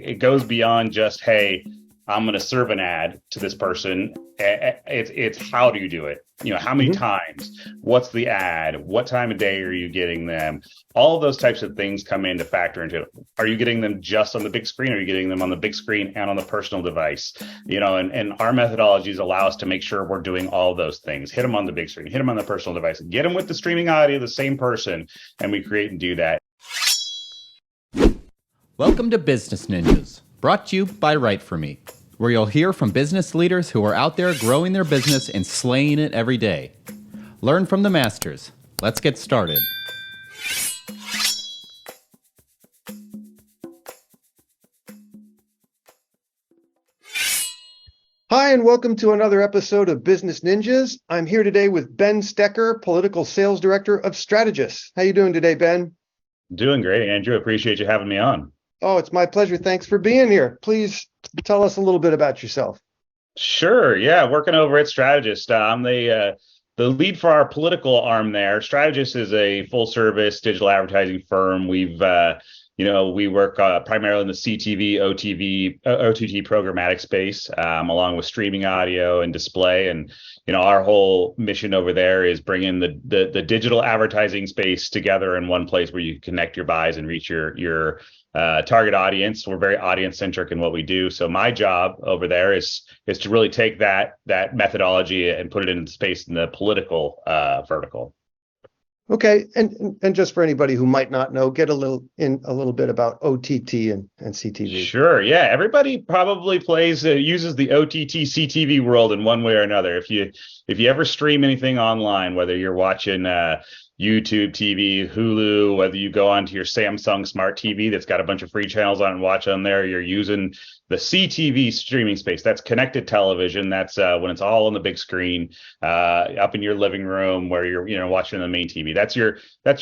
it goes beyond just, hey, I'm going to serve an ad to this person. It's how do you do it? How many times? What's the ad? What time of day are you getting them? All of those types of things come in to factor into it. Are you getting them just on the big screen? Or are you getting them on the big screen and on the personal device? And our methodologies allow us to make sure we're doing all of those things. Hit them on the big screen, hit them on the personal device, get them with the streaming audio, the same person, and we create and do that. Welcome to Business Ninjas, brought to you by WriteForMe, where you'll hear from business leaders who are out there growing their business and slaying it every day. Learn from the masters. Let's get started. Hi, and welcome to another episode of Business Ninjas. I'm here today with Ben Stecker, Political Sales Director of Strategus. How you doing today, Ben? Doing great, Andrew. Appreciate you having me on. Oh, it's my pleasure. Thanks for being here. Please tell us a little bit about yourself. Sure. Yeah, working over at Strategist. I'm the lead for our political arm there. Strategist is a full-service digital advertising firm. We work primarily in the CTV, OTT programmatic space, along with streaming audio and display. And our whole mission over there is bringing the digital advertising space together in one place where you connect your buys and reach your target audience. We're very audience centric in what we do. So my job over there is to really take that methodology and put it in space in the political vertical. Okay, and just for anybody who might not know, get a little bit about OTT and CTV. Sure, yeah. Everybody probably uses the OTT CTV world in one way or another. If you ever stream anything online, whether you're watching YouTube TV, Hulu, whether you go onto your Samsung Smart TV that's got a bunch of free channels on and watch on there, you're using the CTV streaming space. That's connected television. That's when it's all on the big screen, up in your living room where you're watching the main TV. That's your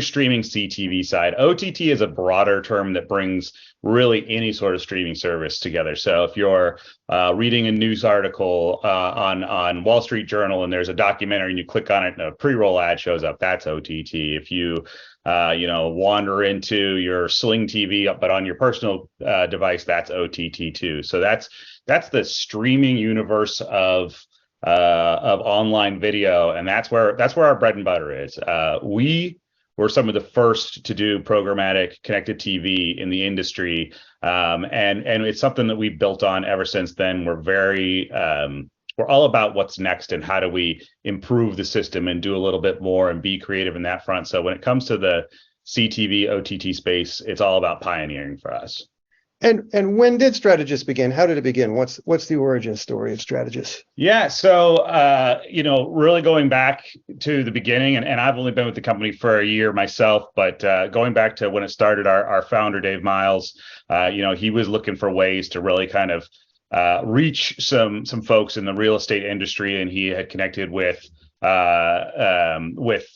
streaming CTV side. OTT is a broader term that brings really any sort of streaming service together. So if you're reading a news article on Wall Street Journal and there's a documentary and you click on it and a pre-roll ad shows up, that's OTT. If you wander into your Sling TV but on your personal device, that's OTT too. So that's the streaming universe of online video, and that's where our bread and butter is. We were some of the first to do programmatic connected TV in the industry, and it's something that we've built on ever since then. We're all about what's next and how do we improve the system and do a little bit more and be creative in that front. So when it comes to the CTV OTT space, it's all about pioneering for us. And when did Strategist begin? How did it begin? What's the origin story of Strategist? Yeah, so really going back to the beginning, and I've only been with the company for a year myself, but going back to when it started, our founder Dave Miles, he was looking for ways to really kind of reach some folks in the real estate industry, and he had connected with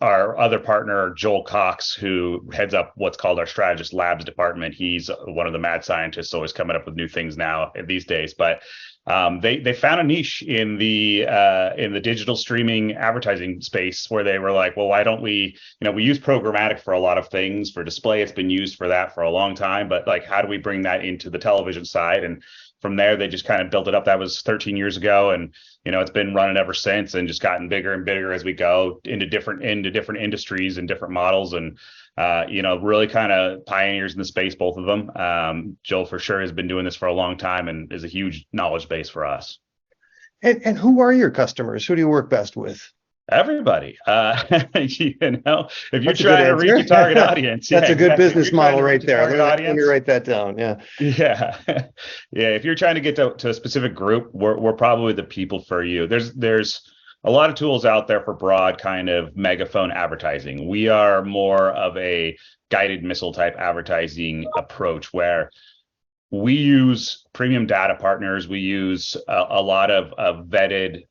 our other partner, Joel Cox, who heads up what's called our Strategist Labs department. He's one of the mad scientists, always coming up with new things now these days. But they found a niche in the digital streaming advertising space where they were like, well, why don't we use programmatic for a lot of things. For display, it's been used for that for a long time, but like, how do we bring that into the television side? And from there, they just kind of built it up. That was 13 years ago, and it's been running ever since, and just gotten bigger and bigger as we go into different industries and different models, and really kind of pioneers in the space, both of them. Joel for sure has been doing this for a long time and is a huge knowledge base for us. And who are your customers? Who do you work best with? Everybody. If you're trying to reach your target audience, that's a good business model right there. Let me write that down. Yeah. If you're trying to get to a specific group, we're probably the people for you. There's a lot of tools out there for broad kind of megaphone advertising. We are more of a guided missile type advertising approach where we use premium data partners. We use a lot of vetted,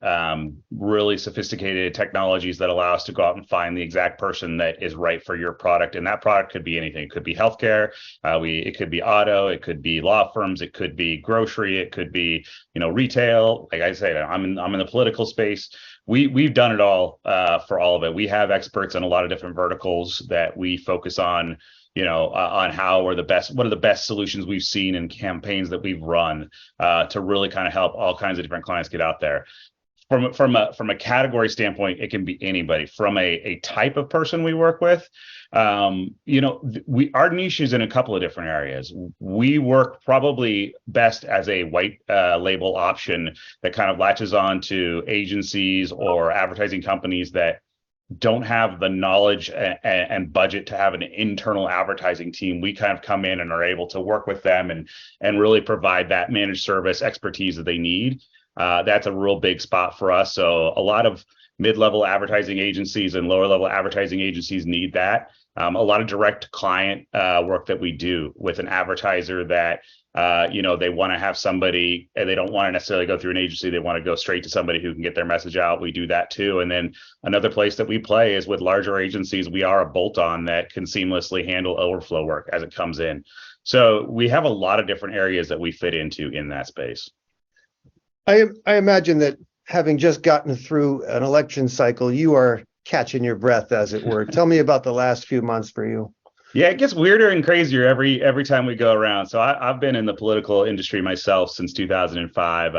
really sophisticated technologies that allow us to go out and find the exact person that is right for your product. And that product could be anything. It could be healthcare. It could be auto. It could be law firms. It could be grocery. It could be, retail. Like I said, I'm in the political space. We've done it all for all of it. We have experts in a lot of different verticals that we focus on on how we're the best, what are the best solutions we've seen in campaigns that we've run to really kind of help all kinds of different clients get out there. From a category standpoint, it can be anybody. From a type of person we work with, our niche is in a couple of different areas. We work probably best as a white label option that kind of latches on to agencies or advertising companies that don't have the knowledge and budget to have an internal advertising team. We kind of come in and are able to work with them and really provide that managed service expertise that they need. That's a real big spot for us. So a lot of mid-level advertising agencies and lower-level advertising agencies need that. A lot of direct client work that we do with an advertiser that they want to have somebody, and they don't want to necessarily go through an agency. They want to go straight to somebody who can get their message out. We do that too. And then another place that we play is with larger agencies. We are a bolt-on that can seamlessly handle overflow work as it comes in. So we have a lot of different areas that we fit into in that space. I imagine that having just gotten through an election cycle, you are catching your breath, as it were. Tell me about the last few months for you. Yeah, it gets weirder and crazier every time we go around. So I've been in the political industry myself since 2005.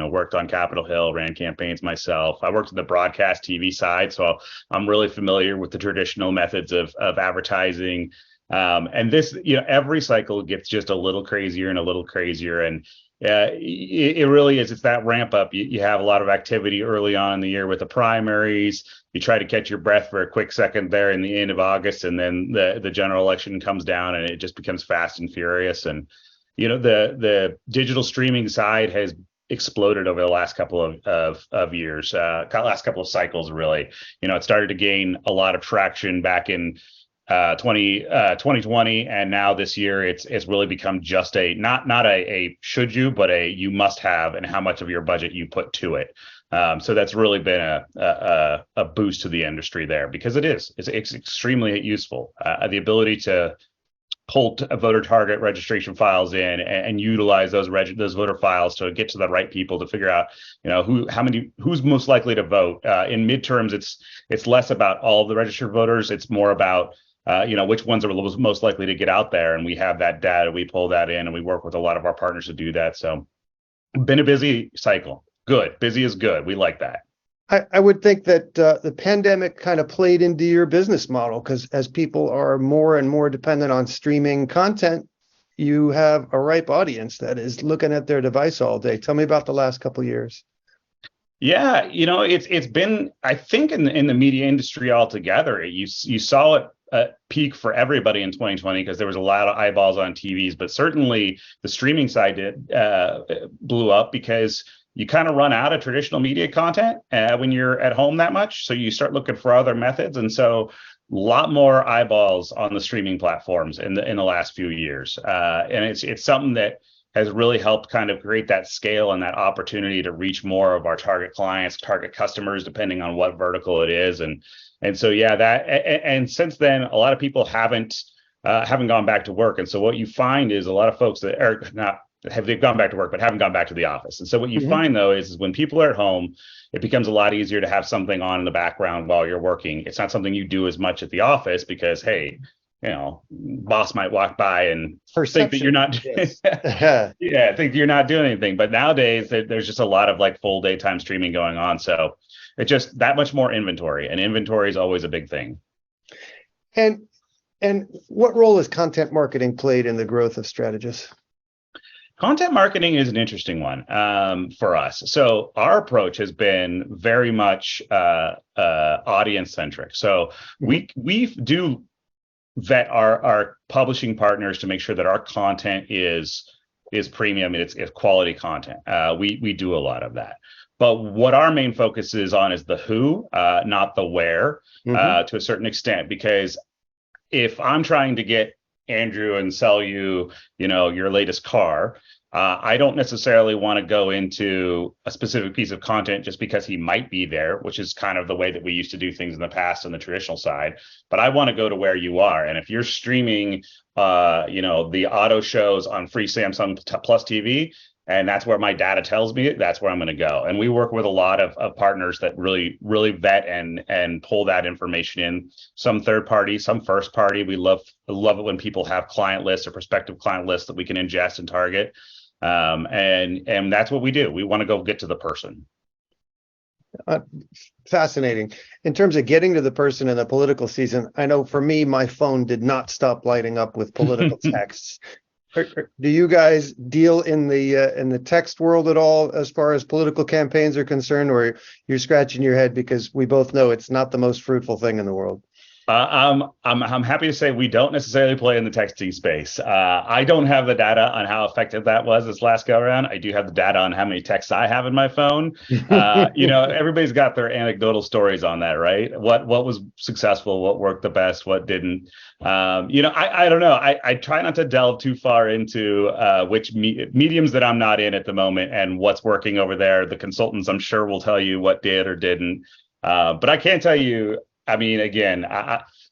Worked on Capitol Hill, ran campaigns myself. I worked in the broadcast TV side, so I'm really familiar with the traditional methods of advertising. And this, every cycle gets just a little crazier and a little crazier. And it really is. It's that ramp up. You have a lot of activity early on in the year with the primaries. You try to catch your breath for a quick second there in the end of August, and then the general election comes down, and it just becomes fast and furious. And the digital streaming side has exploded over the last couple of years, last couple of cycles, really. It started to gain a lot of traction back in 2020, and now this year it's really become just a not a should you, but a you must have, and how much of your budget you put to it. So that's really been a boost to the industry there, because it's extremely useful. The ability to pull voter target registration files in and utilize those voter files to get to the right people, to figure out who's most likely to vote. In midterms, it's less about all of the registered voters. It's more about which ones are most likely to get out there. And we have that data. We pull that in, and we work with a lot of our partners to do that. So been a busy cycle. Good. Busy is good. We like that. I would think that the pandemic kind of played into your business model, because as people are more and more dependent on streaming content, you have a ripe audience that is looking at their device all day. Tell me about the last couple of years. Yeah, it's been, I think, in the media industry altogether, you saw it peak for everybody in 2020 because there was a lot of eyeballs on TVs, but certainly the streaming side blew up because you kind of run out of traditional media content when you're at home that much. So you start looking for other methods. And so a lot more eyeballs on the streaming platforms in the last few years. And it's something that has really helped kind of create that scale and that opportunity to reach more of our target clients, target customers, depending on what vertical it is. And so, yeah, and since then, a lot of people haven't gone back to work. And so what you find is a lot of folks that are not, they've gone back to work, but haven't gone back to the office. And so what you find, though, is when people are at home, it becomes a lot easier to have something on in the background while you're working. It's not something you do as much at the office because, hey, boss might walk by and think that you're not, think you're not doing anything. But nowadays, there's just a lot of like full daytime streaming going on. So it's just that much more inventory, and inventory is always a big thing. And what role has content marketing played in the growth of Strategus? Content marketing is an interesting one for us. So our approach has been very much audience centric. So we do vet our publishing partners to make sure that our content is premium and it's quality content. We do a lot of that. But what our main focus is on is the who, not the where, to a certain extent, because if I'm trying to get Andrew and sell you, your latest car, I don't necessarily want to go into a specific piece of content just because he might be there, which is kind of the way that we used to do things in the past on the traditional side. But I want to go to where you are. And if you're streaming, the auto shows on free Samsung Plus TV, and that's where my data tells me that's where I'm going to go. And we work with a lot of partners that really vet and pull that information in. Some third party, some first party. We love it when people have client lists or prospective client lists that we can ingest and target. And that's what we do. We want to go get to the person. Fascinating. In terms of getting to the person in the political season, I know for me, my phone did not stop lighting up with political texts. Do you guys deal in the text world at all as far as political campaigns are concerned, or you're scratching your head because we both know it's not the most fruitful thing in the world? I'm happy to say we don't necessarily play in the texting space. I don't have the data on how effective that was this last go around. I do have the data on how many texts I have in my phone. Everybody's got their anecdotal stories on that, right? What was successful, what worked the best, what didn't. I don't know. I try not to delve too far into which mediums that I'm not in at the moment and what's working over there. The consultants, I'm sure, will tell you what did or didn't. But I can't tell you. I mean, again,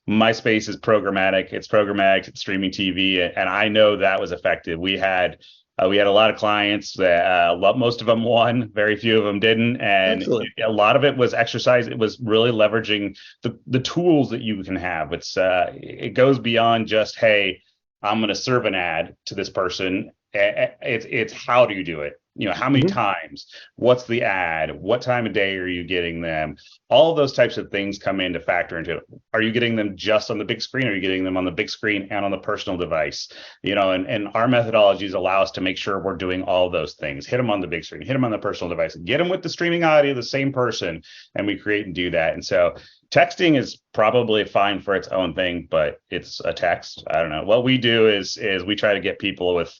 my space is programmatic. It's programmatic, it's streaming TV, and I know that was effective. We had a lot of clients that most of them won, very few of them didn't, and a lot of it was exercise. It was really leveraging the tools that you can have. It goes beyond just, hey, I'm going to serve an ad to this person. It's how do you do it? How many times? What's the ad? What time of day are you getting them? All those types of things come in to factor into it. Are you getting them just on the big screen? Or are you getting them on the big screen and on the personal device? And our methodologies allow us to make sure we're doing all those things. Hit them on the big screen, hit them on the personal device, get them with the streaming audio, the same person, and we create and do that. And so texting is probably fine for its own thing, but it's a text. I don't know. What we do is we try to get people with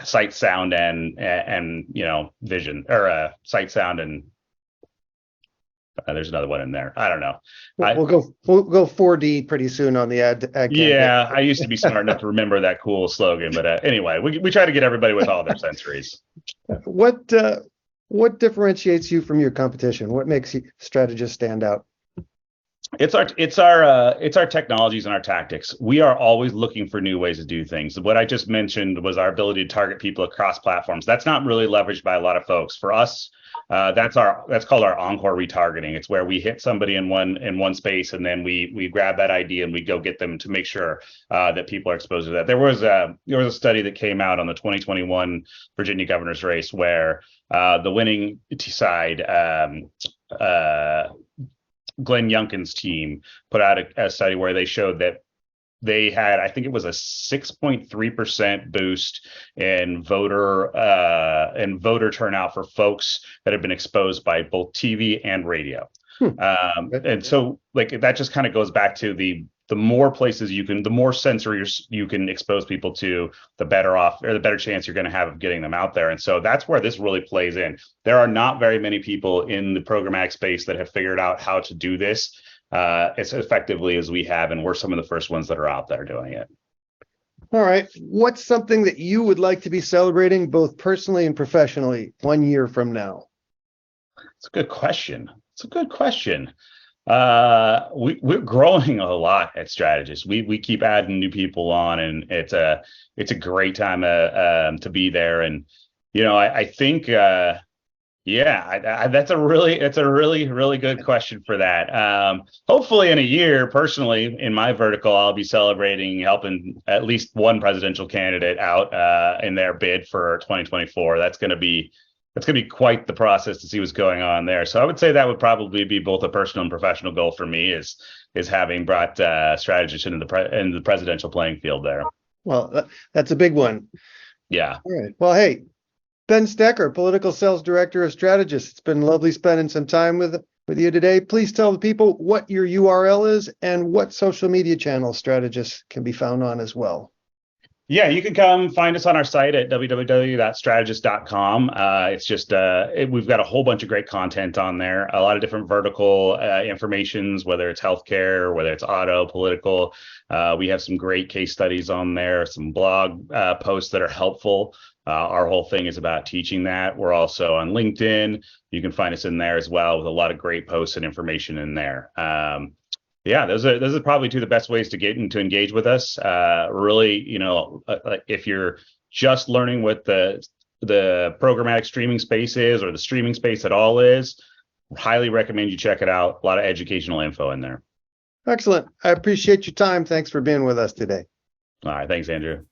sight, sound, and vision, or sight, sound, and there's another one in there. I don't know. We'll go 4D pretty soon on the ad campaign. Yeah, I used to be smart enough to remember that cool slogan, but anyway, we try to get everybody with all their sensories. What differentiates you from your competition? What makes you Strategist stand out? It's our technologies and our tactics. We are always looking for new ways to do things. What I just mentioned was our ability to target people across platforms. That's not really leveraged by a lot of folks. For us, that's called our encore retargeting. It's where we hit somebody in one space, and then we grab that ID and we go get them to make sure that people are exposed to that. There was a study that came out on the 2021 Virginia governor's race where the winning side, Glenn Youngkin's team, put out a study where they showed that they had, I think it was a 6.3% boost in voter turnout for folks that have been exposed by both TV and radio. And so that just kind of goes back to the more places the more sensors you can expose people to, the better off, or the better chance you're going to have of getting them out there. And so that's where this really plays in. There are not very many people in the programmatic space that have figured out how to do this as effectively as we have, and we're some of the first ones that are out there doing it. All right. What's something that you would like to be celebrating both personally and professionally 1 year from now? It's a good question. We're growing a lot at Strategist. We keep adding new people on, and it's a great time to be there. And I think that's a really good question for that. Hopefully in a year, personally, in my vertical, I'll be celebrating helping at least one presidential candidate out in their bid for 2024. That's going to be quite the process to see what's going on there. So I would say that would probably be both a personal and professional goal for me, is having brought Strategist into the presidential playing field there. Well, that's a big one. Yeah. All right. Well, hey, Ben Stecker, Political Sales Director of Strategist. It's been lovely spending some time with you today. Please tell the people what your URL is and what social media channels Strategist can be found on as well. Yeah, you can come find us on our site at www.strategist.com. It's just we've got a whole bunch of great content on there, a lot of different vertical informations, whether it's healthcare, whether it's auto, political. We have some great case studies on there, some blog posts that are helpful. Our whole thing is about teaching that. We're also on LinkedIn. You can find us in there as well, with a lot of great posts and information in there. Yeah, those are probably two of the best ways to get and to engage with us. Really, if you're just learning what the the programmatic streaming space is, or the streaming space at all is, highly recommend you check it out. A lot of educational info in there. Excellent. I appreciate your time. Thanks for being with us today. All right. Thanks, Andrew.